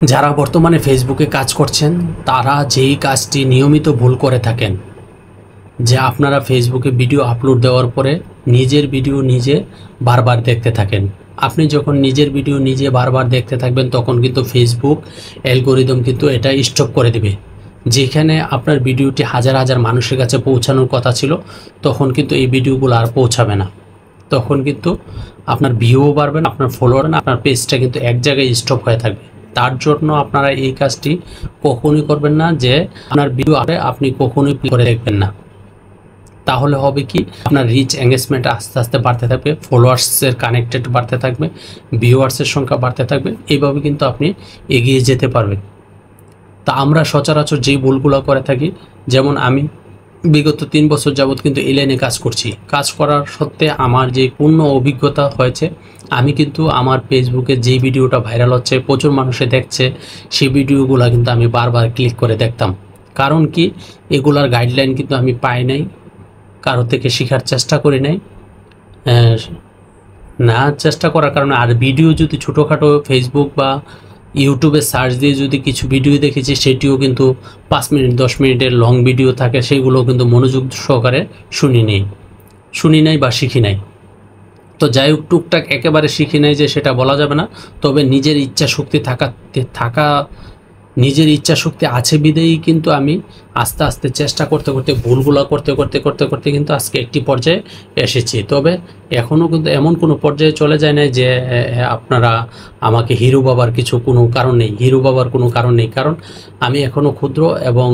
যারা বর্তমানে ফেসবুকে কাজ করছেন তারা যেই কাজটি নিয়মিত ভুল করে থাকেন যে আপনারা ফেসবুকে ভিডিও আপলোড দেওয়ার পরে নিজের ভিডিও নিজে বারবার দেখতে থাকেন। আপনি যখন নিজের ভিডিও নিজে বারবার দেখতে থাকবেন তখন কিন্তু ফেসবুক অ্যালগরিদম কিন্তু এটা স্টপ করে দিবে। যেখানে আপনার ভিডিওটি হাজার হাজার মানুষের কাছে পৌঁছানোর কথা ছিল তখন কিন্তু এই ভিডিওগুলো আর পৌঁছাবে না। তখন কিন্তু আপনার ভিউও বাড়বে না, আপনার ফলোয়ার না, আপনার পেজটা কিন্তু এক জায়গায় স্টপ হয়ে থাকবে। তার জন্য আপনারা এই কাজটি কখনোই করবেন না যে আপনার ভিডিও আপনি কখনোই করে দেখবেন না। তাহলে হবে কি, আপনার রিচ এঙ্গেজমেন্ট আস্তে আস্তে বাড়তে থাকবে, ফলোয়ার্সের কানেক্টেড বাড়তে থাকবে, ভিউয়ার্সের সংখ্যা বাড়তে থাকবে। এইভাবে কিন্তু আপনি এগিয়ে যেতে পারবেন। তা আমরা সচরাচর যেই ভুলগুলো করে থাকি, যেমন আমি বিগত 3 বছর যাবৎ কিন্তু এই লাইনে কাজ করছি। কাজ করার সত্ত্বে আমার যে পূর্ণ অভিজ্ঞতা হয়েছে, আমি কিন্তু আমার ফেসবুকে যেই ভিডিওটা ভাইরাল হচ্ছে, প্রচুর মানুষে দেখছে, সেই ভিডিওগুলো কিন্তু আমি বারবার ক্লিক করে দেখতাম। কারণ কি, এগুলার গাইডলাইন কিন্তু আমি পাই নাই, কারো থেকে শেখার চেষ্টা করি নাই। না চেষ্টা করার কারণে, আর ভিডিও যদি ছোটোখাটো ফেসবুক বা ইউটিউবে সার্চ দিয়ে যদি কিছু ভিডিও দেখেছি, সেটিও কিন্তু 5 মিনিট 10 মিনিটের লং ভিডিও থাকে, সেগুলো কিন্তু মনোযোগ সহকারে শুনি নাই বা শিখি নাই। তো যাই হোক, টুকটাক একেবারে শিখি নাই যে সেটা বলা যাবে না, তবে নিজের ইচ্ছা শক্তি আছে বিধেই কিন্তু আমি আস্তে আস্তে চেষ্টা করতে করতে ভুলগুলো করতে কিন্তু আজকে একটি পর্যায়ে এসেছি। তবে এখনও কিন্তু এমন কোনো পর্যায়ে চলে যায় না যে আপনারা আমাকে হিরো বাবার কোনো কারণ নেই, কারণ আমি এখনও ক্ষুদ্র এবং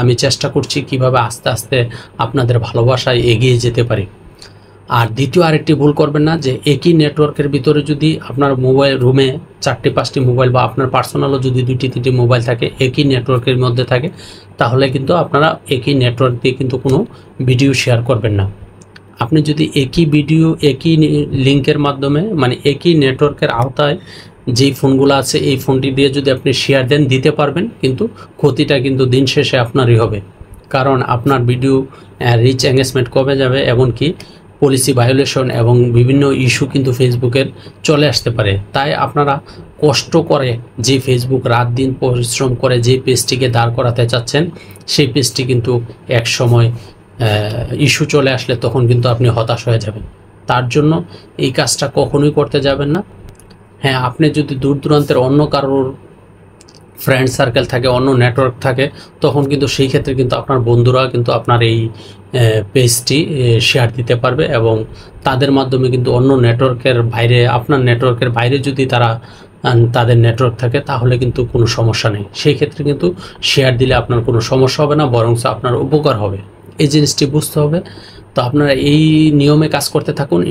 আমি চেষ্টা করছি কিভাবে আস্তে আস্তে আপনাদের ভালোবাসায় এগিয়ে যেতে পারি। আর দ্বিতীয় আরেকটি ভুল করবেন না যে একই নেটওয়ার্কের ভিতরে যদি আপনার মোবাইল রুমে 4টি-5টি মোবাইল বা আপনার পার্সোনালও যদি 2টি-3টি মোবাইল থাকে, একই নেটওয়ার্কের মধ্যে থাকে, তাহলে কিন্তু আপনারা একই নেটওয়ার্ক দিয়ে কিন্তু কোনো ভিডিও শেয়ার করবেন না। আপনি যদি একই ভিডিও একই লিঙ্কের মাধ্যমে, মানে একই নেটওয়ার্কের আওতায় যেই ফোনগুলো আছে, এই ফোনটি দিয়ে যদি আপনি শেয়ার দেন, দিতে পারবেন, কিন্তু ক্ষতিটা কিন্তু দিন শেষে আপনারই হবে। কারণ আপনার ভিডিও রিচ এঙ্গেজমেন্ট কমে যাবে, এমনকি পলিসি ভায়োলেশন এবং বিভিন্ন ইস্যু কিন্তু ফেসবুকের চলে আসতে পারে। তাই আপনারা কষ্ট করে যে ফেসবুক রাত দিন পরিশ্রম করে যে পেজটিকে দাঁড় করাতে চাচ্ছেন, সেই পেজটি কিন্তু এক সময় ইস্যু চলে আসলে তখন কিন্তু আপনি হতাশ হয়ে যাবেন। তার জন্য এই কাজটা কখনোই করতে যাবেন না। হ্যাঁ, আপনি যদি দূর দূরান্তের অন্য কারোর ফ্রেন্ড সার্কেল থাকে, অন্য নেটওয়ার্ক থাকে, তখন কিন্তু সেই ক্ষেত্রে কিন্তু আপনার বন্ধুরা কিন্তু আপনার এই পেজটি শেয়ার দিতে পারবে এবং তাদের মাধ্যমে কিন্তু অন্য নেটওয়ার্কের বাইরে, আপনার নেটওয়ার্কের বাইরে যদি তাদের নেটওয়ার্ক থাকে, তাহলে কিন্তু কোনো সমস্যা নেই। সেই ক্ষেত্রে কিন্তু শেয়ার দিলে আপনার কোনো সমস্যা হবে না, বরং আপনার উপকার হবে। এই জিনিসটি বুঝতে হবে। তো আপনারা এই নিয়মে কাজ করতে থাকুন।